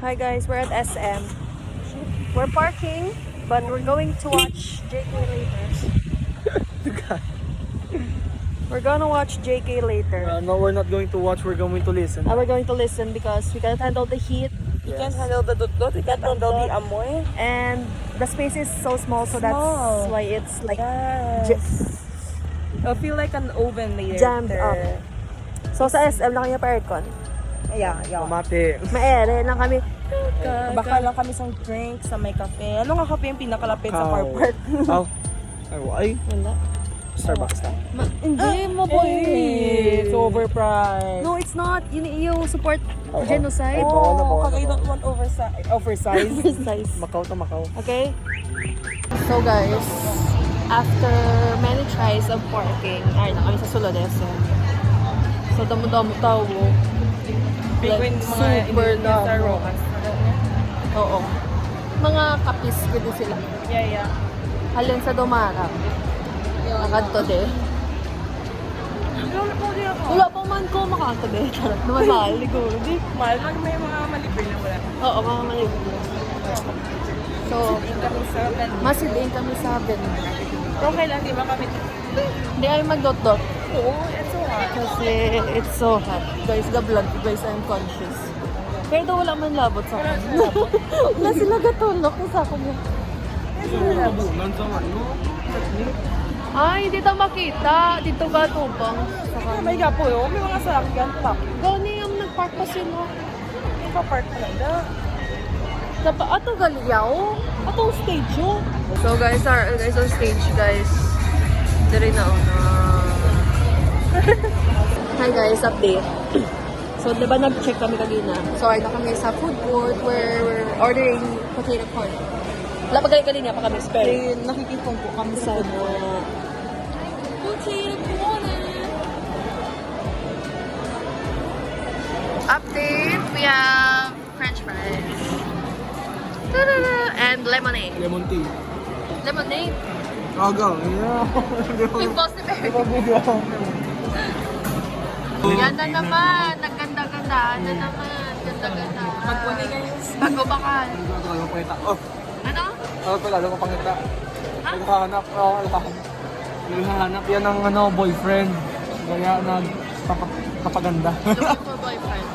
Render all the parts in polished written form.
Hi guys, we're at SM. We're parking, but we're going to watch JK later. We're gonna watch JK later. No, we're not going to watch, we're going to listen. We're going to listen because we can't handle the heat. We Can't handle the dot-dot, we can't handle the amoy. And the space is so small, so that's why it's like Yes. It'll feel like an oven later. jammed up. So sa SM lang kaya pa aircon. Yeah. Mate. Maere lang kami. Baka lang kami sa drink, sa may kape. Ano nga kape yung pinakalapit sa car park? Aw. Ay, Wala. Starbucks na. Hindi mo boy. It's overpriced. No, it's not. You support Oo. genocide. bawal na, bawal na, I bawal. don't want oversize. Size. Macau to Macau. Okay? So guys, after many tries of parking, ay na kami sa Sulod SM. So damo-damo tao. Frequent mga super Indian sa damo. Rojas. Oo. Mga kapis gito sila. Yeah. Halin sa Dumara. Nakadto de. Wala pa man ko makakadto de. Charot naman mahal. Liguro. Di. Mahal pag may mga malipir na wala. Oo, mga malibre. So, Kami sa plan. masidain kami sa Ben. Pero kailan di ba kami? Hindi ay mag-dot-dot. Oo, it's so hot. Kasi it's so hot. Guys, the blood. Guys, I'm conscious. Pero daw wala man labot sa akin. Wala sila gatulok sa akin. Kabunan sa ano? Ay, hindi tayo makita. Dito ka tubang. Oh my God po yun. May mga salakyan pa. Gani yung nag-park pa sila. Nagpa-park talaga. Ato galiyaw. Atong stage yun. So guys, on stage guys. Dari na Hi guys, update. So, di ba nag-check kami kanina? So, ay na kami sa food court where we're ordering potato corn. Wala pa kanina pa kami spare. Eh, nakikita po kami sa Potato corn. Update, we have French fries. Ta-da-da! And lemonade. Lemon tea. Lemonade? Agaw. Yeah. Impossible. Yan na naman. Nagganda-gandaan na naman. Ganda-ganda. Magpuni kayo. Pag-ubakan. Ano pa ita? Oh, Ano? ano pa lalo ko pangita. Ha? Naghahanap. Naghahanap yan ng boyfriend. Kaya nagpapaganda. Looking for boyfriend.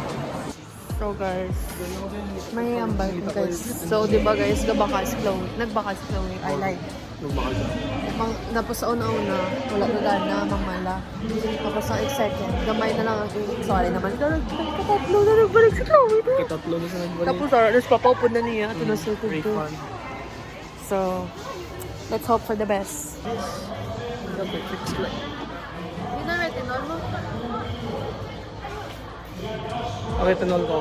So guys, may ambag guys. So di ba guys, nagbakas Chloe. I like. Tapos sa una-una, wala na gana, mamala. Tapos ang second, gamay na lang ako. Sorry naman. Katatlo na nagbalik si Chloe. Katatlo na sa nagbalik. Tapos tapos papapod na niya. Tinasukod ko. Refund. So, let's hope for the best. Yun na retinol mo? Okay, tanol ko.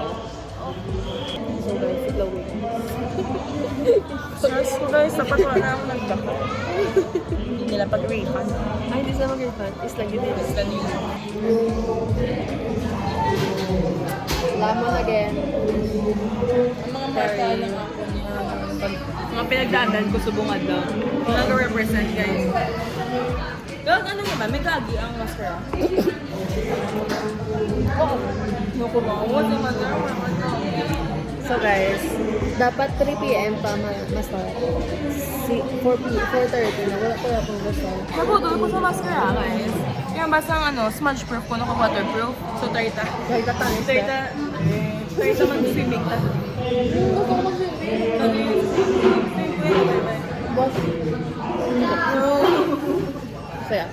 So guys, si Chloe. Stress ko guys, dapat wala na akong nagdako. Hindi nila pag-refund. Ay, hindi sila mag-refund. Is lang yun. Kanina. Lamon again. Ang mga marka lang ako niya. Mga pinagdaanan ko sa bungad na. Nag-represent guys. Gawag ano naman, may gagi ang mascara. Naku ba? What's the matter? So guys, dapat 3 p.m. pa ma-start. 4:30 na. Wala pa akong gusto. Nabudol ko sa mascara guys. Yung basta smudge proof ko, waterproof. So 30. Kahit tatangis ka. 30 mag-swimming ta. Gusto ko mag-swimming. Boss. Kaya,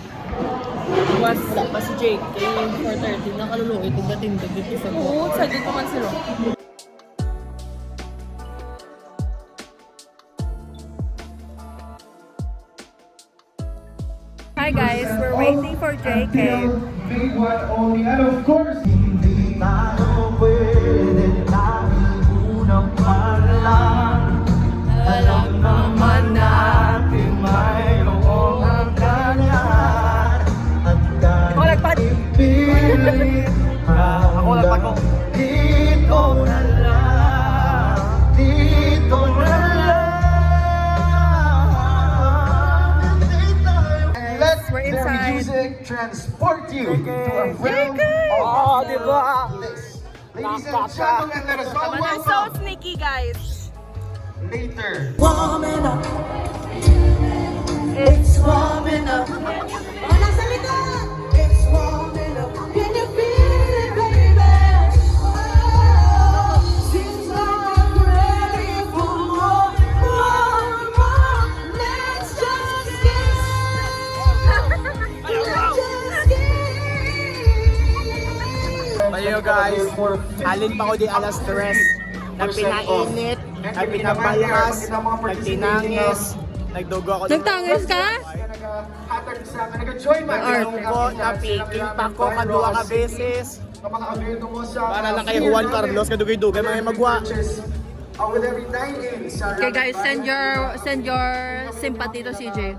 Wala pa si Jake. 4:30 na kaluluoy. Tinda-tinda dito sa Oo, excited naman sila. Hi guys, we're waiting for JK. Only, and of course, hindi tayo pwede tayong unang palang. Alam naman natin mayroong ang ganyan. At kahit ipilit hanggang dito na lang, dito na lang. Let We're their inside. music transport you to a realm Oh, of diba? bliss. Ladies and gentlemen, let us all They're so welcome sneaky, guys. later. Warming up. It's warming up. Oh, nasa likod! It's warming up. Can you feel it, baby? Oh, seems like I'm ready for more, more, more. Let's just get. Let's just get. Ayo guys, halin pa ko di alas 3. Nagpinainit, nagpinabalas, nagtinangis, nagdugo ako. Nagtangis ka? Hatag sa nag-join man. Nagdugo, napiking pa ko kaduwa ka beses. Kapaka-avail mo sa Para lang kay Juan Carlos, kadugay-dugay mga magwa. with every dine-in sa Okay guys, send your sympathy to CJ.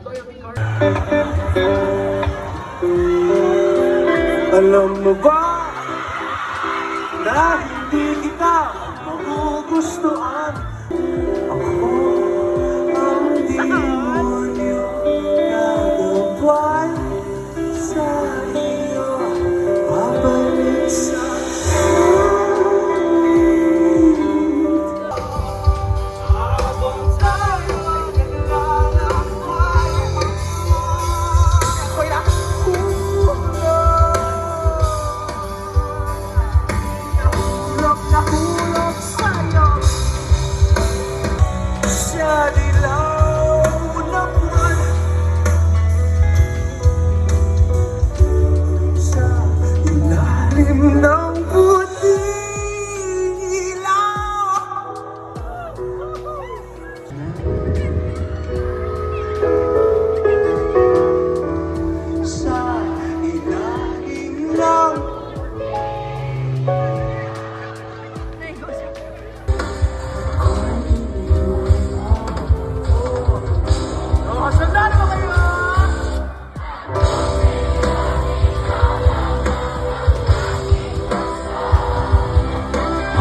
Alam mo ba na hindi kita magugustuhan? Ako ang demonyo na gabay sa iyo. Babalik sa habang tayo'y naglalakbay. Hulog na hulog sa'yo sa dilaw na buwan, sa ilalim ng puting ilaw. Sa ilalim ng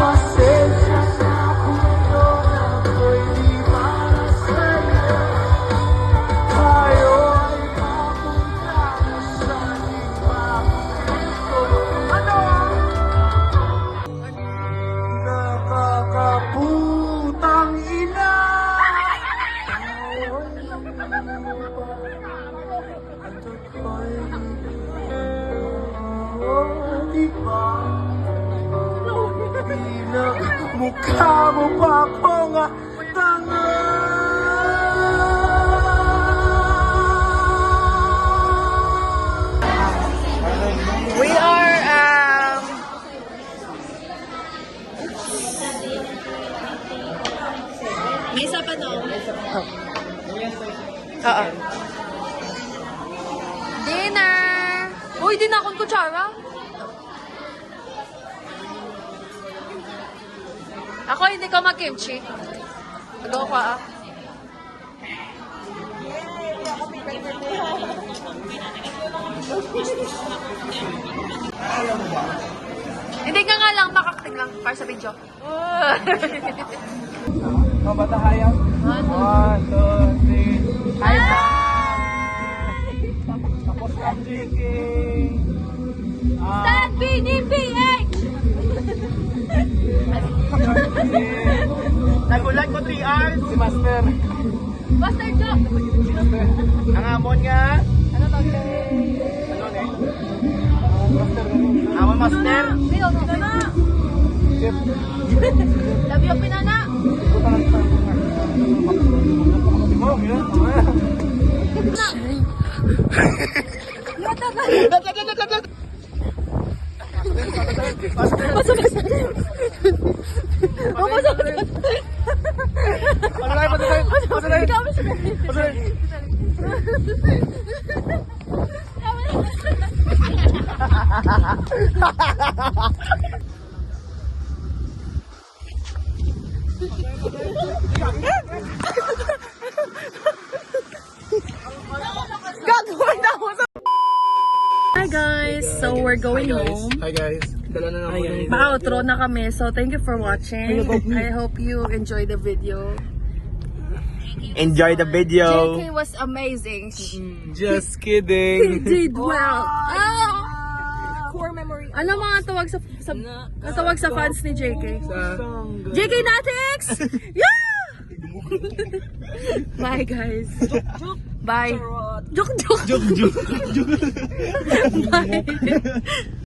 pasensya sa puno na ako'y di para sa'yo. Tayo ay papunta na sa ibang mundo. Ano? Nakakaputang ina. Di ba? Mukha mo pa akong tanga. We are may isa pa no? Oo. Dinner! Uy, di na akong kutsara. Ako hindi ko mag-kimchi. Go ko ah. Hindi ka nga lang, makakating lang para sa video. Mabatahayan. 1, 2, 3. Hi! Tapos ang chicken. Stan PH! Nagulat ko 3 hours. Si Master. Master Jock! Ang amon nga. Ano to? Ano ne? Amon Master. Pino, pinana! Love you, pinana! Hi guys! So we're going home. Hi guys. Dala na naman. Ma-outro na kami. So thank you for watching. I hope you enjoy the video. Enjoy the video. JK was amazing. Just kidding. Did well. Ah! core memory. Ano mga tawag sa tawag sa fans ni JK? JK Natix! Yeah! Bye guys. Bye. Juk juk. Bye.